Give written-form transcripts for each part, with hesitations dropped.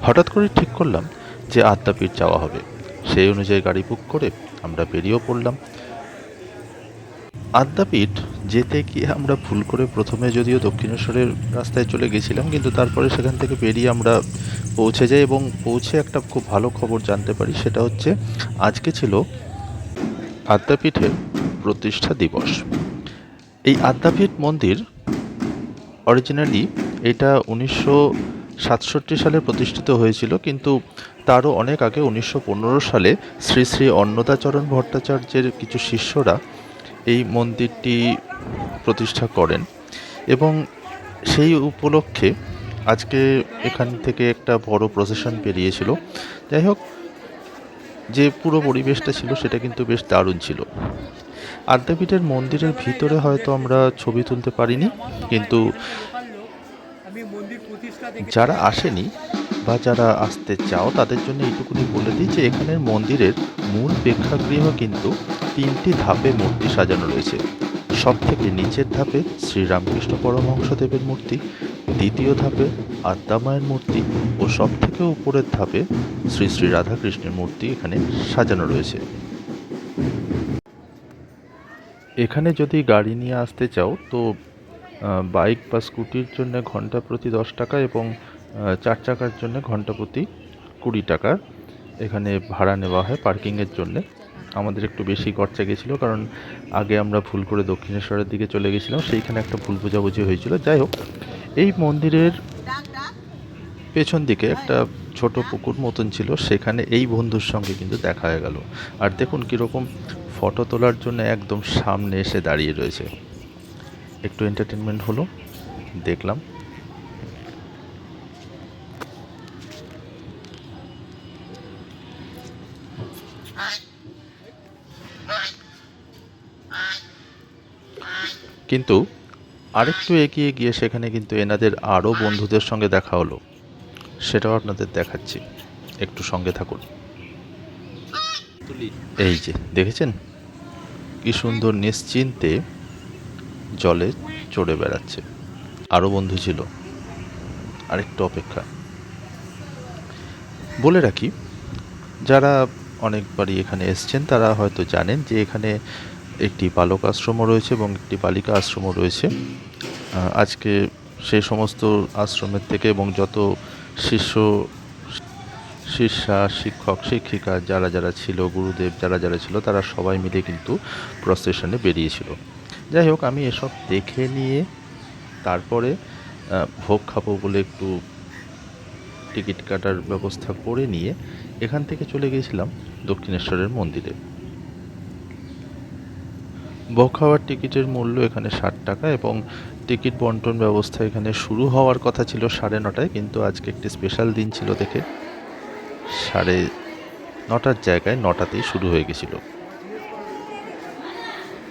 হঠাৎ করে ঠিক করলাম যে আদ্যাপীঠ যাওয়া হবে। সেই অনুযায়ী গাড়ি বুক করে আমরা বেরিয়েও পড়লাম। আদ্যাপীঠ যেতে গিয়ে আমরা ভুল করে প্রথমে যদিও দক্ষিণেশ্বরের রাস্তায় চলে গেছিলাম, কিন্তু তারপরে সেখান থেকে বেরিয়ে আমরা পৌঁছে যাই এবং পৌঁছে একটা খুব ভালো খবর জানতে পারি। সেটা হচ্ছে আজকে ছিল আদ্যাপীঠের প্রতিষ্ঠা দিবস। এই আদ্যাপীঠ মন্দির অরিজিনালি এটা 1967 সালে প্রতিষ্ঠিত হয়েছিল, কিন্তু তারও অনেক আগে 1915 সালে শ্রী শ্রী অন্নদাচরণ ভট্টাচার্যের কিছু শিষ্যরা এই মন্দিরটি প্রতিষ্ঠা করেন এবং সেই উপলক্ষে আজকে এখান থেকে একটা বড় প্রসেশন বেরিয়েছিল। যাই হোক, যে পুরো পরিবেশটা ছিল সেটা কিন্তু বেশ দারুণ ছিল। আদ্যাপীঠের মন্দিরের ভিতরে হয়তো আমরা ছবি তুলতে পারিনি, কিন্তু যারা আসেনি বা যারা আসতে চাও তাদের জন্য এইটুকুনি বলে দিই যে এখানের মন্দিরের মূল প্রেক্ষাগৃহ কিন্তু 3টি ধাপে মূর্তি সাজানো রয়েছে। সব থেকে নিচের ধাপে শ্রীরামকৃষ্ণ পরমহংসদেবের মূর্তি, দ্বিতীয় ধাপে আদ্যামায়ের মূর্তি ও সব থেকে উপরের ধাপে শ্রী শ্রী রাধাকৃষ্ণের মূর্তি এখানে সাজানো রয়েছে। এখানে যদি গাড়ি নিয়ে আসতে চাও তো বাইক বা স্কুটির জন্য ঘন্টা প্রতি 10 টাকা এবং 4 চাকার জন্য ঘন্টা প্রতি 20 টাকা এখানে ভাড়া নেওয়া হয় পার্কিংয়ের জন্যে। আমাদের একটু বেশি খরচা গেছিলো, কারণ আগে আমরা ভুল করে দক্ষিণেশ্বরের দিকে চলে গেছিলাম, সেইখানে একটা ভুল বোঝাবুঝি হয়েছিল। যাই হোক, এই মন্দিরের পেছন দিকে একটা ছোট পুকুর মতন ছিল, সেখানে এই বন্ধুর সঙ্গে কিন্তু দেখা হয়ে গেল। আর দেখুন কীরকম ফটো তোলার জন্য একদম সামনে এসে দাঁড়িয়ে রয়েছে। একটু এন্টারটেনমেন্ট হলো, দেখলাম। কিন্তু আরেকটু এগিয়ে গিয়ে সেখানে কিন্তু এনাদের আরও বন্ধুদের সঙ্গে দেখা হলো, সেটাও আপনাদের দেখাচ্ছি, একটু সঙ্গে থাকুন। এই যে দেখেছেন কি সুন্দর নিশ্চিন্তে জলে চড়ে বেড়াচ্ছে। আরও বন্ধু ছিল, আরেকটু অপেক্ষা। বলে রাখি, যারা অনেকবারই এখানে এসছেন তারা হয়তো জানেন যে এখানে একটি বালক আশ্রমও রয়েছে এবং একটি বালিকা আশ্রমও রয়েছে। আজকে সেই সমস্ত আশ্রমের থেকে এবং যত শিষ্যা শিক্ষক শিক্ষিকা যারা যারা ছিল, গুরুদেব যারা যারা ছিল, তারা সবাই মিলে কিন্তু প্রসেশনে বেরিয়েছিল। যাই হোক, আমি এসব দেখে নিয়ে তারপরে ভোগ খাবো বলে একটু টিকিট কাটার ব্যবস্থা করে নিয়ে এখান থেকে চলে গিয়েছিলাম দক্ষিণেশ্বরের মন্দিরে। ভোগ খাওয়ার টিকিটের মূল্য এখানে 60 টাকা এবং টিকিট বন্টন ব্যবস্থা এখানে শুরু হওয়ার কথা ছিল 9:30, কিন্তু আজকে একটি স্পেশাল দিন ছিল দেখে 9:30 জায়গায় 9টাতেই শুরু হয়ে গেছিল।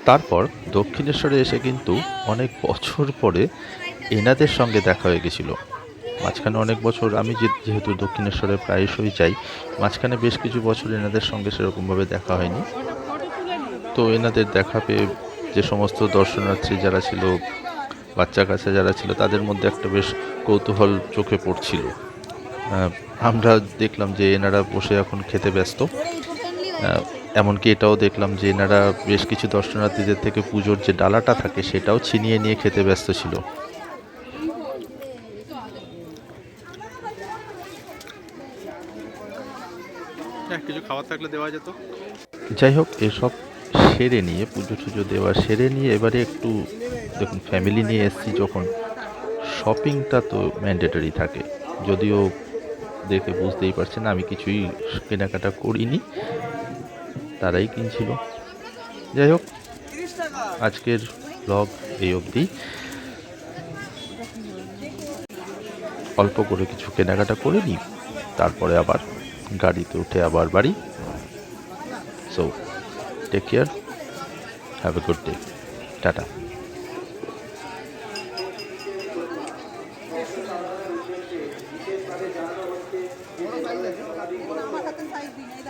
তারপর দক্ষিণেশ্বরে এসে কিন্তু অনেক বছর পরে এনাদের সঙ্গে দেখা হয়ে গেছিল। মাঝখানে অনেক বছর আমি যেহেতু দক্ষিণেশ্বরে প্রায়শই যাই, মাঝখানে বেশ কিছু বছর এনাদের সঙ্গে সেরকমভাবে দেখা হয়নি। তো এনাদের দেখা পেয়ে যে সমস্ত দর্শনার্থী যারা ছিল, বাচ্চা কাচ্চা যারা ছিল, তাদের মধ্যে একটা বেশ কৌতূহল চোখে পড়ছিল। আমরা দেখলাম যে এনারা বসে এখন খেতে ব্যস্ত। এমনকি এটাও দেখলাম যে এনারা বেশ কিছু দর্শনার্থীদের থেকে পুজোর যে ডালাটা থাকে সেটাও ছিনিয়ে নিয়ে খেতে ব্যস্ত ছিল। কিছু খাবার থাকলে দেওয়া যেত। যাই হোক, এসব সেরে নিয়ে, পুজো টুজো দেওয়া সেরে নিয়ে এবারে একটু দেখুন, ফ্যামিলি নিয়ে এসছি যখন, শপিংটা তো ম্যান্ডেটরি থাকে। যদিও দেখে বুঝতেই পারছেন আমি কিছুই কেনাকাটা করিনি, তারাই কিনছিল। যাই হোক, আজকের ব্লগ এই অবধি। অল্প করে কিছু কেনাকাটা করে নিই, তারপরে আবার গাড়িতে উঠে আবার বাড়ি। So take care, have a good day, tata. Size দিন।